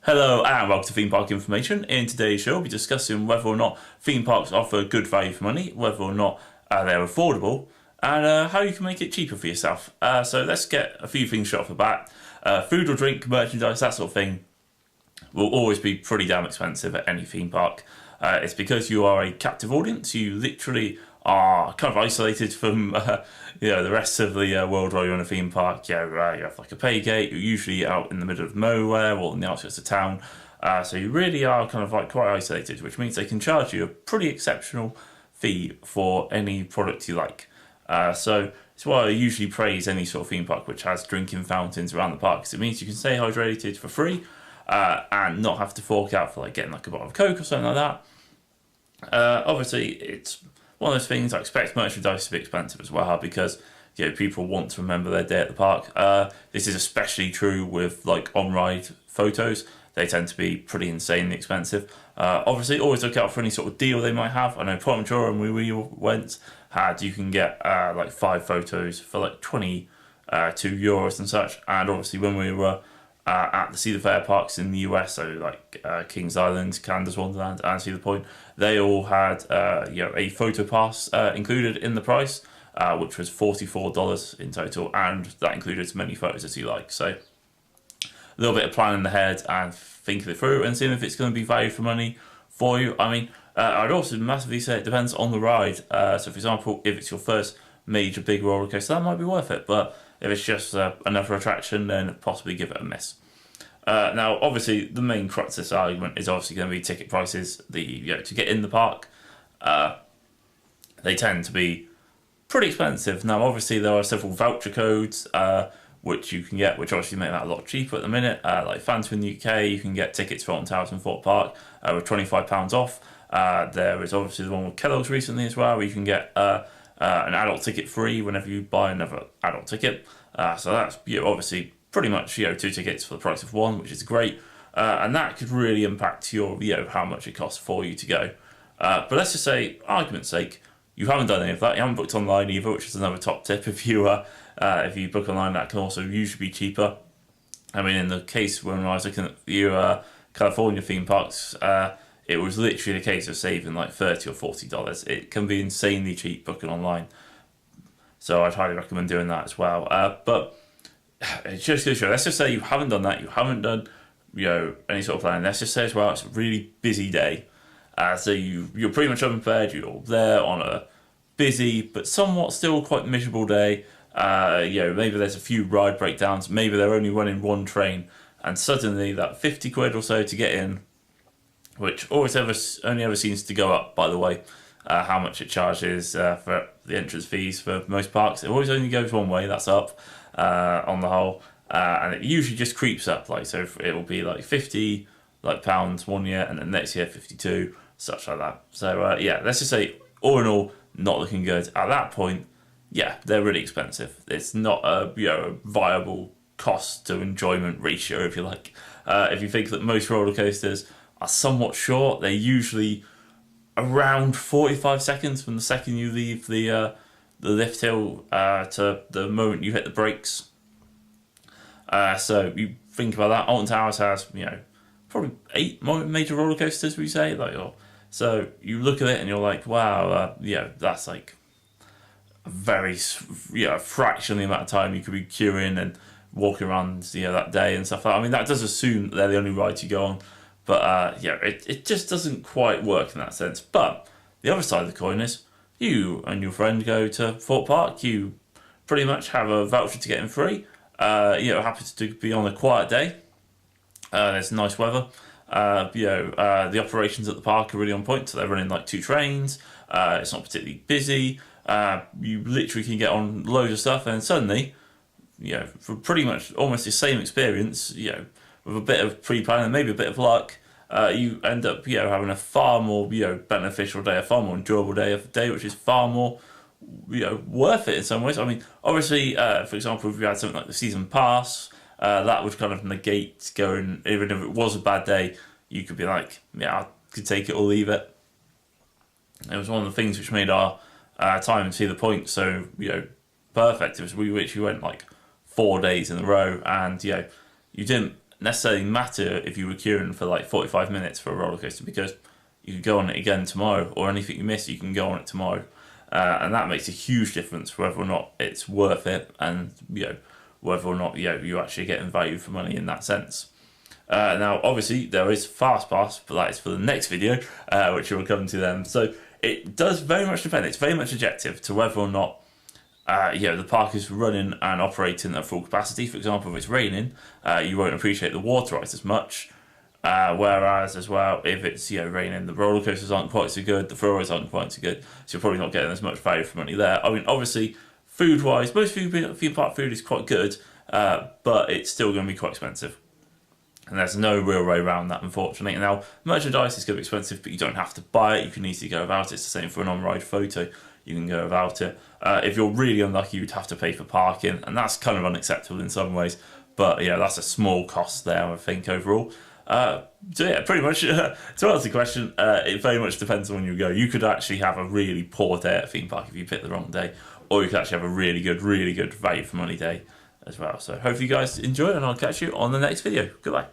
Hello and welcome to Theme Park Information. In today's show, we'll be discussing whether or not theme parks offer good value for money, whether or not they're affordable, and how you can make it cheaper for yourself. So let's get a few things straight off the bat. Food or drink, merchandise, that sort of thing will always be pretty damn expensive at any theme park. It's because you are a captive audience. You literally are kind of isolated from the rest of the world while you're in a theme park. You have like a pay gate. You're usually out in the middle of nowhere or in the outskirts of town. So you really are kind of like quite isolated, which means they can charge you a pretty exceptional fee for any product you like. So it's why I usually praise any sort of theme park which has drinking fountains around the park, because it means you can stay hydrated for free and not have to fork out for like getting like a bottle of Coke or something like that. Obviously, it's one of those things. I expect merchandise to be expensive as well because people want to remember their day at the park. This is especially true with like on-ride photos. They tend to be pretty insanely expensive. Obviously, always look out for any sort of deal they might have. I know Portmanchora, when we went, you can get like 5 photos for like €22 and such. And obviously, when we were at the Cedar Fair parks in the US, so like Kings Island, Canada's Wonderland, and Cedar Point, they all had a photo pass included in the price, which was $44 in total, and that included as many photos as you like. So a little bit of planning ahead and thinking it through and seeing if it's going to be value for money for you. I mean, I'd also massively say it depends on the ride. So for example, if it's your first major big roller coaster, that might be worth it, but if it's just another attraction, then possibly give it a miss. Now, obviously, the main crux of this argument is obviously going to be ticket prices. To get in the park, they tend to be pretty expensive. Now, obviously, there are several voucher codes which you can get, which obviously make that a lot cheaper at the minute. Like Phantom in the UK, you can get tickets for Alton Towers and Thorpe Park with £25 off. There is obviously the one with Kellogg's recently as well, where you can get an adult ticket free whenever you buy another adult ticket. So that's obviously pretty much 2 tickets for the price of one, which is great. And that could really impact your how much it costs for you to go. But let's just say, argument's sake, you haven't done any of that. You haven't booked online either, which is another top tip. If you book online, that can also usually be cheaper. I mean, in the case when I was looking at the California theme parks, it was literally a case of saving like $30 or $40. It can be insanely cheap booking online. So I'd highly recommend doing that as well. But it's just to show. Let's just say you haven't done that. You haven't done any sort of planning. Let's just say as well, it's a really busy day. So you're pretty much unprepared. You're there on a busy but somewhat still quite miserable day. Maybe there's a few ride breakdowns. Maybe they're only running one train, and suddenly that 50 quid or so to get in, which only ever seems to go up, by the way, how much it charges for the entrance fees for most parks. It always only goes one way, that's up on the whole. And it usually just creeps up, so it will be like 50 pounds one year, and then next year 52, such like that. So let's just say, all in all, not looking good. At that point, they're really expensive. It's not a viable cost to enjoyment ratio, if you like. If you think that most roller coasters are somewhat short, they're usually around 45 seconds from the second you leave the lift hill to the moment you hit the brakes. So you think about that. Alton Towers has probably 8 major roller coasters, we say, so you look at it and you're like, wow, that's like a very fraction of the amount of time you could be queuing and walking around that day and stuff like that. I mean, that does assume that they're the only rides you go on, but it just doesn't quite work in that sense. But the other side of the coin is, you and your friend go to Thorpe Park, you pretty much have a voucher to get in free. Happy to be on a quiet day. There's nice weather. The operations at the park are really on point, so they're running like 2 trains. It's not particularly busy. You literally can get on loads of stuff, and suddenly, for pretty much almost the same experience, with a bit of pre-planning and maybe a bit of luck, you end up, having a far more, beneficial day, a far more enjoyable day, which is far more, worth it in some ways. I mean, obviously, for example, if you had something like the season pass, that would kind of negate going, even if it was a bad day, you could be like, I could take it or leave it. It was one of the things which made our time in Cedar Point so, perfect. It was we went like 4 days in a row, and you didn't necessarily matter if you were queuing for like 45 minutes for a roller coaster, because you could go on it again tomorrow, or anything you miss, you can go on it tomorrow. And that makes a huge difference whether or not it's worth it, and whether or not you're actually getting value for money in that sense. Now, obviously, there is FastPass, but that is for the next video, which we'll come to then. So it does very much depend. It's very much objective to whether or not the park is running and operating at full capacity. For example, if it's raining, you won't appreciate the water rides as much. Whereas as well, if it's raining, the roller coasters aren't quite so good, the thrill rides aren't quite so good, so you're probably not getting as much value for money there. I mean, obviously, food wise, most theme park food is quite good, but it's still going to be quite expensive. And there's no real way around that, unfortunately. Now, merchandise is going to be expensive, but you don't have to buy it. You can easily go without it. It's the same for an on-ride photo. You can go without it. If you're really unlucky, you'd have to pay for parking, and that's kind of unacceptable in some ways. But that's a small cost there, I think, overall. So yeah, pretty much, to answer the question, it very much depends on when you go. You could actually have a really poor day at a theme park if you pick the wrong day, or you could actually have a really good value for money day as well. So hopefully you guys enjoy, and I'll catch you on the next video. Goodbye.